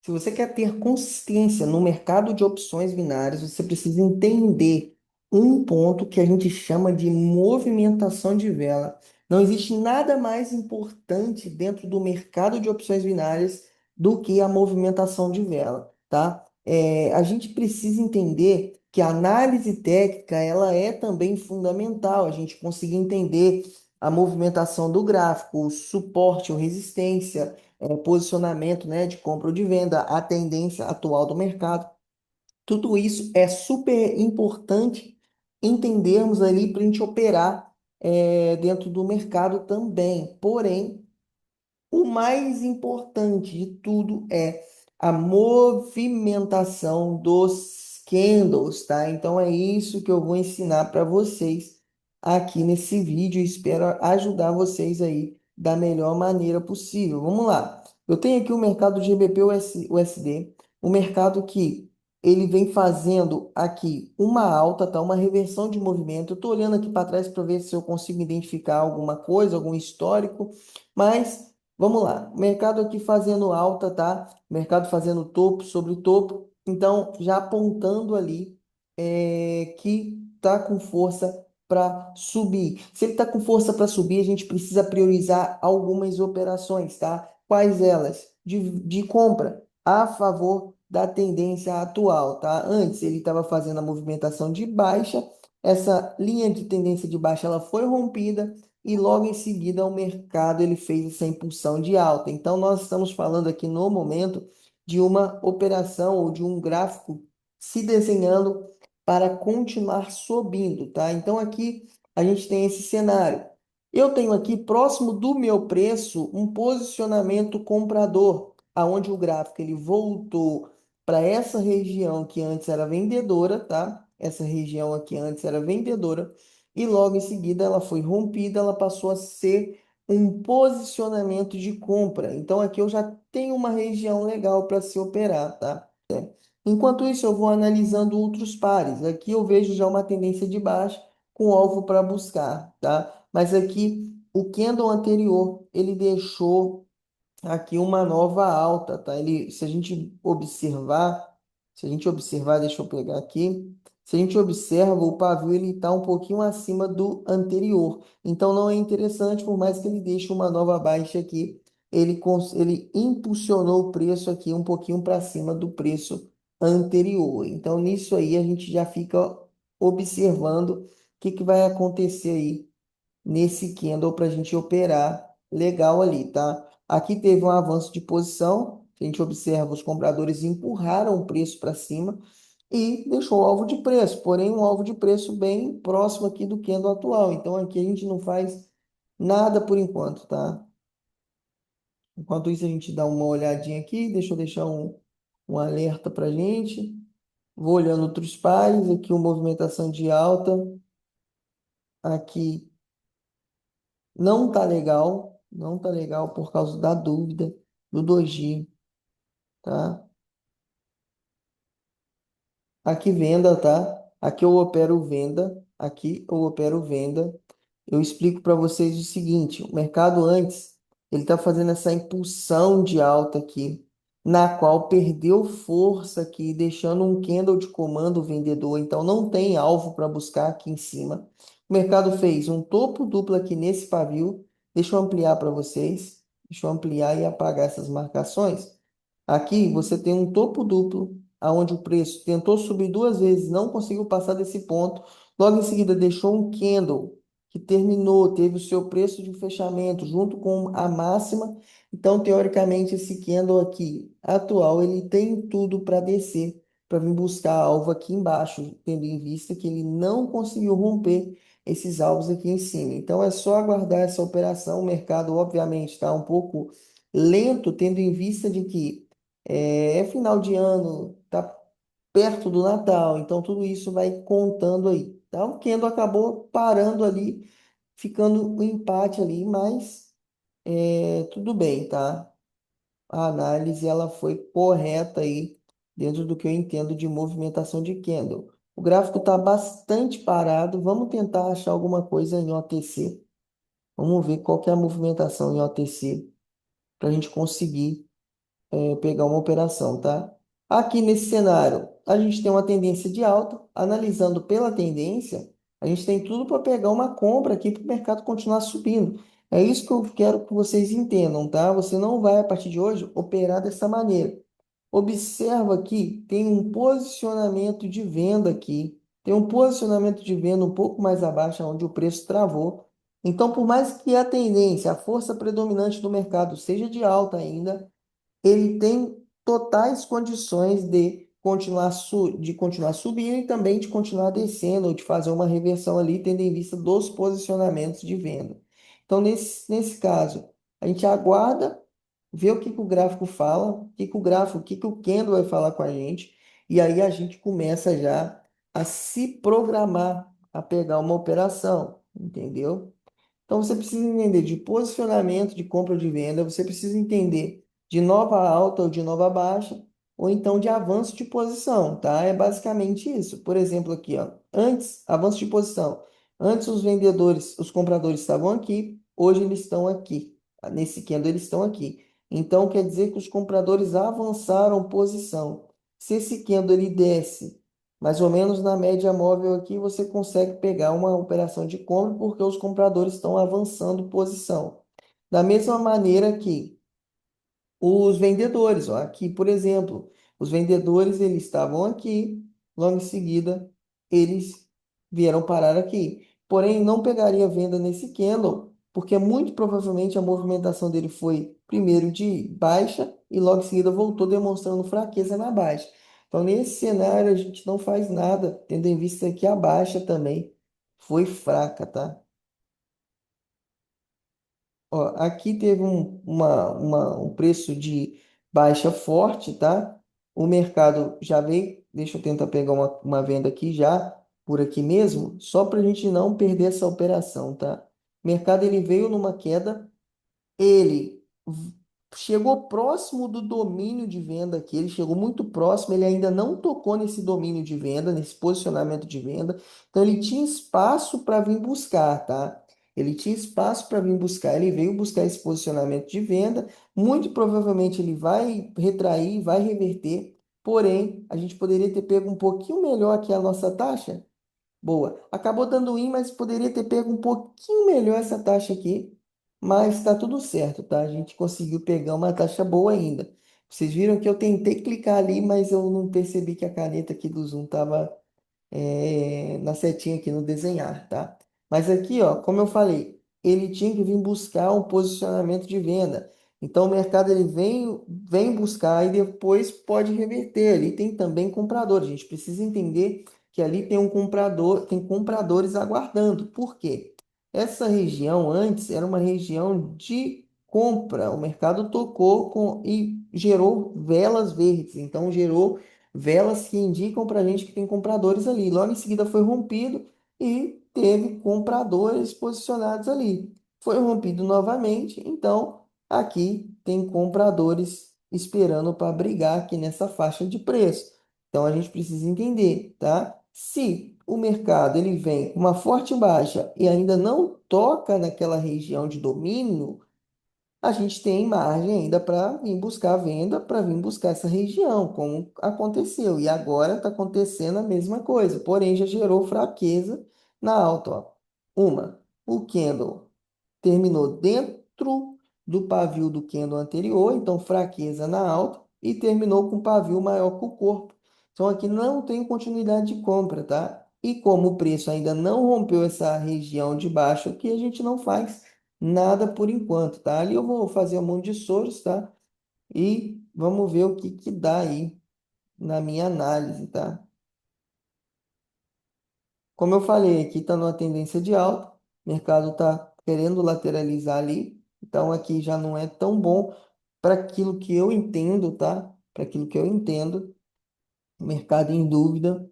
Se você quer ter consistência no mercado de opções binárias, você precisa entender um ponto que a gente chama de movimentação de vela. Não existe nada mais importante dentro do mercado de opções binárias do que a movimentação de vela, tá? A gente precisa entender que a análise técnica ela é também fundamental. A gente conseguir entender a movimentação do gráfico, o suporte ou resistência, posicionamento, né, de compra ou de venda, a tendência atual do mercado. Tudo isso é super importante entendermos ali para a gente operar dentro do mercado também. Porém, o mais importante de tudo é a movimentação dos candles, tá? Então é isso que eu vou ensinar para vocês aqui nesse vídeo. Espero ajudar vocês aí da melhor maneira possível. Vamos lá. Eu tenho aqui o mercado de GBP USD, o mercado que ele vem fazendo aqui uma alta, tá? Uma reversão de movimento. Eu estou olhando aqui para trás para ver se eu consigo identificar alguma coisa, algum histórico, mas vamos lá, mercado aqui fazendo alta, tá? Mercado fazendo topo sobre topo. Então, já apontando ali que tá com força para subir. Se ele tá com força para subir, a gente precisa priorizar algumas operações, tá? Quais elas? De compra a favor da tendência atual, tá? Antes ele estava fazendo a movimentação de baixa. Essa linha de tendência de baixa ela foi rompida e logo em seguida o mercado ele fez essa impulsão de alta. Então nós estamos falando aqui no momento de uma operação ou de um gráfico se desenhando para continuar subindo, tá? Então aqui a gente tem esse cenário. Eu tenho aqui próximo do meu preço um posicionamento comprador, aonde o gráfico ele voltou para essa região que antes era vendedora, tá? Essa região aqui antes era vendedora e logo em seguida ela foi rompida, ela passou a ser um posicionamento de compra. Então aqui eu já tenho uma região legal para se operar, tá? Enquanto isso, eu vou analisando outros pares. Aqui eu vejo já uma tendência de baixa com alvo para buscar, tá? Mas aqui o candle anterior, ele deixou aqui uma nova alta, tá? Se a gente observar, deixa eu pegar aqui. Se a gente observa, o pavio ele está um pouquinho acima do anterior. Então não é interessante, por mais que ele deixe uma nova baixa aqui, ele impulsionou o preço aqui um pouquinho para cima do preço anterior. Então nisso aí a gente já fica observando o que vai acontecer aí nesse candle para a gente operar legal ali, tá? Aqui teve um avanço de posição, a gente observa os compradores empurraram o preço para cima e deixou o alvo de preço, porém um alvo de preço bem próximo aqui do candle atual. Então aqui a gente não faz nada por enquanto, tá? Enquanto isso a gente dá uma olhadinha aqui, deixa eu deixar um alerta para gente. Vou olhando outros pares, aqui uma movimentação de alta, aqui não tá legal, não tá legal por causa da dúvida do doji, tá? Aqui venda, tá? Aqui eu opero venda, aqui eu opero venda. Eu explico para vocês o seguinte, o mercado antes, ele está fazendo essa impulsão de alta aqui, na qual perdeu força aqui, deixando um candle de comando vendedor, então não tem alvo para buscar aqui em cima. O mercado fez um topo duplo aqui nesse pavio. Deixa eu ampliar para vocês. Deixa eu ampliar e apagar essas marcações. Aqui você tem um topo duplo, aonde o preço tentou subir duas vezes, não conseguiu passar desse ponto. Logo em seguida deixou um candle que terminou, teve o seu preço de fechamento junto com a máxima. Então, teoricamente, esse candle aqui atual, ele tem tudo para descer, para vir buscar alvo aqui embaixo, tendo em vista que ele não conseguiu romper esses alvos aqui em cima. Então, é só aguardar essa operação. O mercado, obviamente, está um pouco lento, tendo em vista de que é final de ano, tá perto do Natal, então tudo isso vai contando aí. Tá? O Kendo acabou parando ali, ficando um empate ali, mas tudo bem, tá? A análise ela foi correta aí dentro do que eu entendo de movimentação de candle. O gráfico está bastante parado. Vamos tentar achar alguma coisa em OTC. Vamos ver qual que é a movimentação em OTC para a gente conseguir pegar uma operação, tá? Aqui nesse cenário, a gente tem uma tendência de alta. Analisando pela tendência, a gente tem tudo para pegar uma compra aqui para o mercado continuar subindo. É isso que eu quero que vocês entendam, tá? Você não vai, a partir de hoje, operar dessa maneira. Observa aqui, tem um posicionamento de venda aqui. Tem um posicionamento de venda um pouco mais abaixo, onde o preço travou. Então, por mais que a tendência, a força predominante do mercado seja de alta ainda, ele tem totais condições de continuar subindo e também de continuar descendo, ou de fazer uma reversão ali, tendo em vista dos posicionamentos de venda. Então, nesse caso, a gente aguarda, vê o que que o gráfico fala, o que que o gráfico, o que que o candle vai falar com a gente, e aí a gente começa já a se programar a pegar uma operação, entendeu? Então você precisa entender de posicionamento de compra ou de venda, você precisa entender de nova alta ou de nova baixa, ou então de avanço de posição, tá? É basicamente isso. Por exemplo, aqui, ó, antes, avanço de posição. Antes os vendedores, os compradores estavam aqui, hoje eles estão aqui. Nesse candle eles estão aqui. Então quer dizer que os compradores avançaram posição. Se esse candle ele desce mais ou menos na média móvel aqui, você consegue pegar uma operação de compra porque os compradores estão avançando posição. Da mesma maneira que os vendedores, ó, aqui, por exemplo, os vendedores eles estavam aqui, logo em seguida eles vieram parar aqui. Porém, não pegaria venda nesse candle, porque muito provavelmente a movimentação dele foi primeiro de baixa e logo em seguida voltou demonstrando fraqueza na baixa. Então, nesse cenário, a gente não faz nada, tendo em vista que a baixa também foi fraca, tá? Ó, aqui teve um preço de baixa forte, tá? O mercado já veio. Deixa eu tentar pegar uma venda aqui já, por aqui mesmo, só para a gente não perder essa operação, tá? O mercado ele veio numa queda, ele chegou próximo do domínio de venda aqui, ele chegou muito próximo, ele ainda não tocou nesse domínio de venda, nesse posicionamento de venda, então ele tinha espaço para vir buscar, tá? Ele tinha espaço para vir buscar, ele veio buscar esse posicionamento de venda, muito provavelmente ele vai retrair, vai reverter, porém, a gente poderia ter pego um pouquinho melhor aqui a nossa taxa. Boa. Acabou dando win, mas poderia ter pego um pouquinho melhor essa taxa aqui. Mas está tudo certo, tá? A gente conseguiu pegar uma taxa boa ainda. Vocês viram que eu tentei clicar ali, mas eu não percebi que a caneta aqui do Zoom estava na setinha aqui no desenhar, tá? Mas aqui, ó, como eu falei, ele tinha que vir buscar um posicionamento de venda. Então o mercado ele vem buscar e depois pode reverter. Ali tem também compradores. A gente precisa entender que ali tem um comprador, tem compradores aguardando. Por quê? Essa região antes era uma região de compra. O mercado tocou e gerou velas verdes. Então gerou velas que indicam para a gente que tem compradores ali. Logo em seguida foi rompido e teve compradores posicionados ali. Foi rompido novamente, então aqui tem compradores esperando para brigar aqui nessa faixa de preço. Então a gente precisa entender, tá? Se o mercado ele vem com uma forte baixa e ainda não toca naquela região de domínio, a gente tem margem ainda para vir buscar a venda, para vir buscar essa região, como aconteceu. E agora está acontecendo a mesma coisa, porém já gerou fraqueza na alta. Ó. O candle terminou dentro do pavio do candle anterior, então fraqueza na alta, e terminou com um pavio maior que o corpo. Então aqui não tem continuidade de compra, tá? E como o preço ainda não rompeu essa região de baixo aqui, a gente não faz nada por enquanto, tá? Ali eu vou fazer um monte de soros, tá? E vamos ver o que que dá aí na minha análise, tá? Como eu falei, aqui está numa tendência de alta, o mercado está querendo lateralizar ali, então aqui já não é tão bom para aquilo que eu entendo, tá? Para aquilo que eu entendo, mercado em dúvida,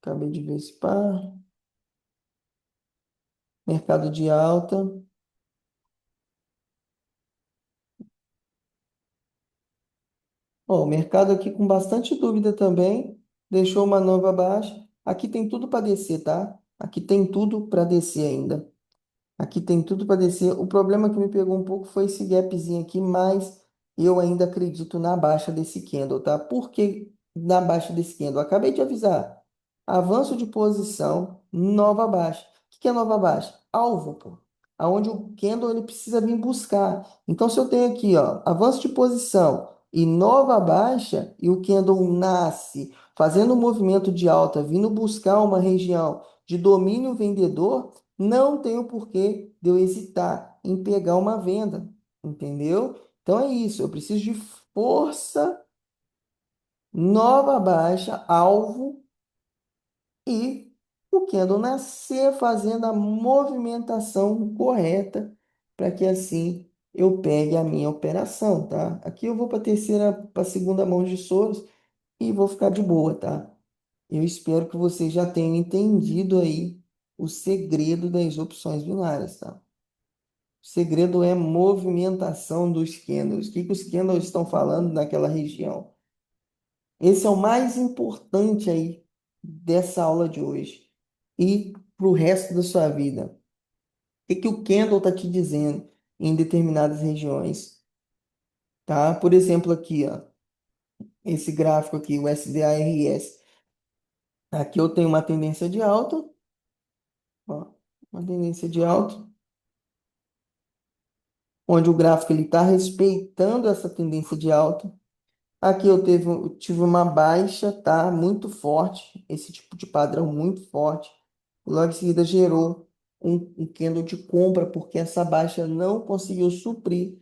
acabei de ver esse par, mercado de alta, ó, o mercado aqui com bastante dúvida também, deixou uma nova baixa, aqui tem tudo para descer, tá? Aqui tem tudo para descer ainda. Aqui tem tudo para descer. O problema que me pegou um pouco foi esse gapzinho aqui, mas eu ainda acredito na baixa desse candle, tá? Por que na baixa desse candle? Acabei de avisar. Avanço de posição, nova baixa. O que é nova baixa? Alvo, pô. Aonde o candle ele precisa vir buscar. Então, se eu tenho aqui, ó, avanço de posição e nova baixa, e o candle nasce fazendo um movimento de alta, vindo buscar uma região de domínio vendedor, não tem o porquê de eu hesitar em pegar uma venda, entendeu? Então é isso, eu preciso de força, nova baixa, alvo e o candle nascer fazendo a movimentação correta para que assim eu pegue a minha operação, tá? Aqui eu vou para a terceira, para a segunda mão de Soros e vou ficar de boa, tá? Eu espero que você já tenha entendido aí o segredo das opções binárias, tá? O segredo é movimentação dos candles. O que que os candles estão falando naquela região? Esse é o mais importante aí dessa aula de hoje e para o resto da sua vida. O que que o candle está te dizendo em determinadas regiões, tá? Por exemplo, aqui, ó, esse gráfico aqui, o SDARS. Aqui eu tenho uma tendência de alta, ó, uma tendência de alta, onde o gráfico ele está respeitando essa tendência de alta. Aqui eu tive uma baixa, tá? Muito forte, esse tipo de padrão muito forte. Logo em seguida gerou um candle de compra, porque essa baixa não conseguiu suprir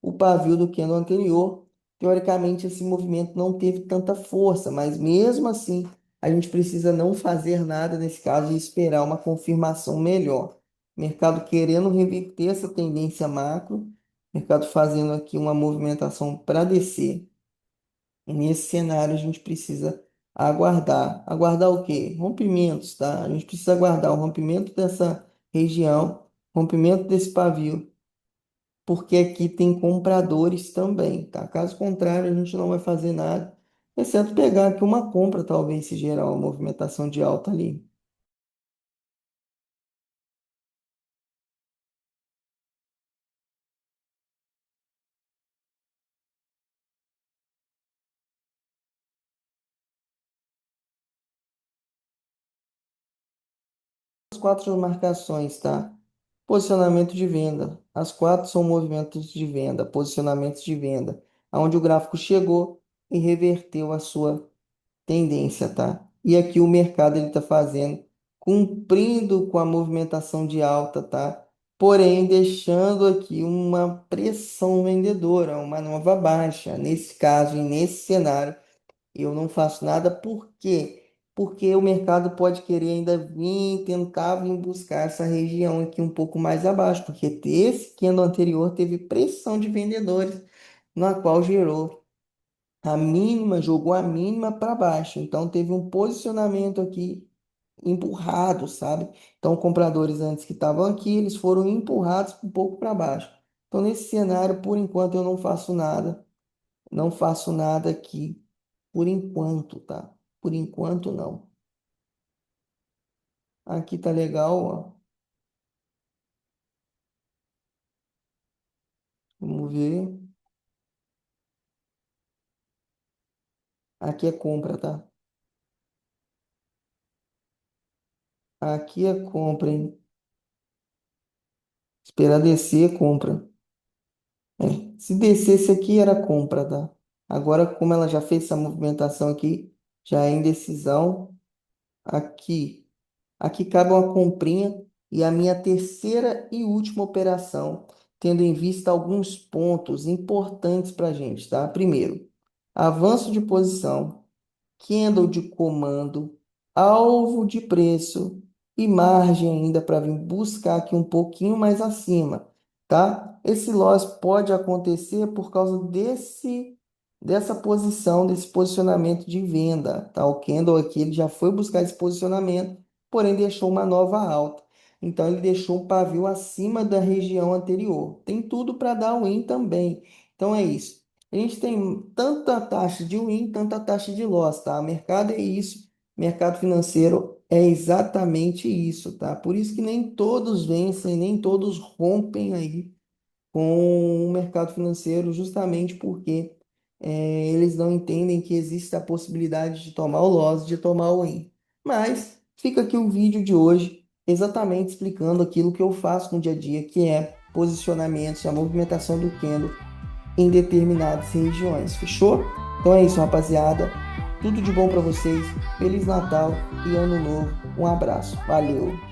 o pavio do candle anterior. Teoricamente, esse movimento não teve tanta força, mas mesmo assim, a gente precisa não fazer nada nesse caso e esperar uma confirmação melhor. Mercado querendo reverter essa tendência macro, mercado fazendo aqui uma movimentação para descer. E nesse cenário a gente precisa aguardar. Aguardar o quê? Rompimentos, tá? A gente precisa aguardar o rompimento dessa região, rompimento desse pavio, porque aqui tem compradores também, tá? Caso contrário, a gente não vai fazer nada, exceto pegar aqui uma compra, talvez, se gerar uma movimentação de alta ali. As quatro marcações, tá? Posicionamento de venda. As quatro são movimentos de venda, posicionamentos de venda, aonde o gráfico chegou e reverteu a sua tendência, tá? E aqui o mercado ele está fazendo, cumprindo com a movimentação de alta, tá? Porém, deixando aqui uma pressão vendedora, uma nova baixa. Nesse caso e nesse cenário, eu não faço nada. Por quê? Porque o mercado pode querer ainda vir, tentar vir buscar essa região aqui um pouco mais abaixo, porque esse candle anterior teve pressão de vendedores, na qual gerou a mínima, jogou a mínima para baixo. Então teve um posicionamento aqui empurrado, sabe? Então compradores antes que estavam aqui, eles foram empurrados um pouco para baixo. Então nesse cenário, por enquanto eu não faço nada, não faço nada aqui por enquanto, tá? Por enquanto não. Aqui tá legal, ó. Vamos ver. Aqui é compra, tá? Aqui é compra, hein? Esperar descer, compra. É, se descesse aqui era compra, tá? Agora, como ela já fez essa movimentação aqui, já é indecisão. Aqui, aqui cabe uma comprinha e a minha terceira e última operação, tendo em vista alguns pontos importantes para a gente, tá? Primeiro, avanço de posição, candle de comando, alvo de preço e margem ainda para vir buscar aqui um pouquinho mais acima, tá? Esse loss pode acontecer por causa dessa posição, desse posicionamento de venda, tá? O candle aqui ele já foi buscar esse posicionamento, porém deixou uma nova alta. Então ele deixou um pavio acima da região anterior. Tem tudo para dar win também. Então é isso. A gente tem tanta taxa de win, tanta taxa de loss, tá? O mercado é isso. Mercado financeiro é exatamente isso, tá? Por isso que nem todos vencem, nem todos rompem aí com o mercado financeiro, justamente porque eles não entendem que existe a possibilidade de tomar o loss, de tomar o win. Mas fica aqui o vídeo de hoje, exatamente explicando aquilo que eu faço no dia a dia, que é posicionamentos, a movimentação do candle em determinadas regiões. Fechou? Então é isso, rapaziada. Tudo de bom para vocês. Feliz Natal e Ano Novo. Um abraço. Valeu!